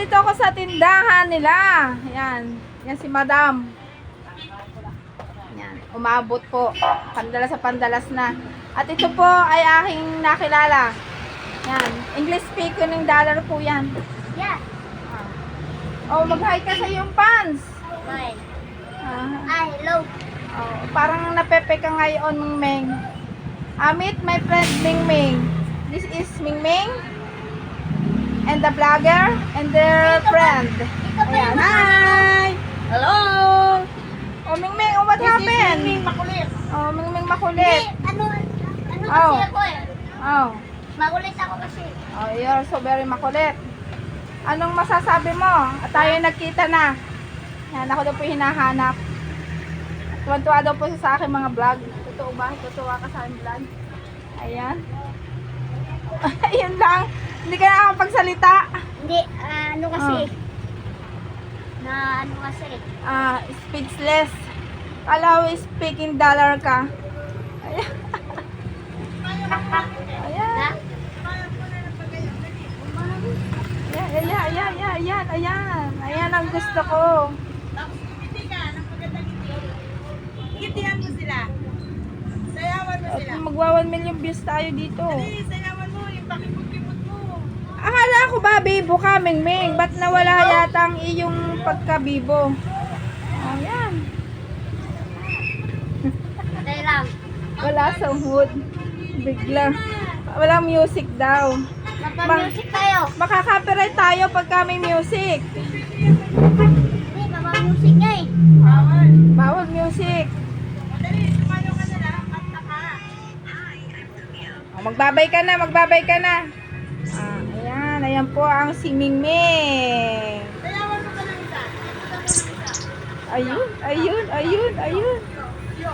nandito ako sa tindahan nila. Yan. Yan si Madam. Yan. Umabot po. Pandalas sa pandalas na. At ito po ay aking nakilala. Yan. English speaking dollar po yan. Yeah. Oh, mag-hi ka sa iyong fans. Hi. Ah. Hello. Oh, parang napepe ka ngayon, Ming Ming. Meet my friend Ming Ming. This is Ming Ming and the vlogger and their friend. Ayan. Hi! Hello. Oh, Ming Ming, oh, what happened? Ming makulit. Oh, Ming Ming makulit. Ano Oh. kasi ako eh. Oh. Makulit ako kasi. Oh, you're so very makulit. Anong masasabi mo? At tayo nagkita na. Yan, ako daw po hinahanap. Tuwan-tuwa daw po siya sa aking mga vlog. Totoo ba? Totoo ka sa aking vlog? Ayan. Ayun lang. Hindi ka nakakapagsalita. Hindi, ano kasi. Oh. Ano kasi. Speechless. Kala ko speaking dollar ka. Ayan. Ayan. Ayan ang gusto ko. Gitihan mo sila. Sayawan mo At sila. magwa 1 million views tayo dito. Dali, sayawan mo. Yung pakipot-kipot mo. Akala ko ba bibo ka, Ming Ming? Ba't nawala yata ang iyong pagkabibo? Ayan. Dahil lang. Wala sa mood. Bigla. Walang music daw. Nagpa-music tayo. Makaka-copyright tayo pagka may music. Hindi, nagpa-music nga eh. Bawal. Bawal music. Dali, sumayo ka na lang. Kanta ka. Oh, magbabay ka na, magbabay ka na. Ayan, ayan po ang si Ming Ming. Sayawan mo ka ng isa. Ayun. Yo.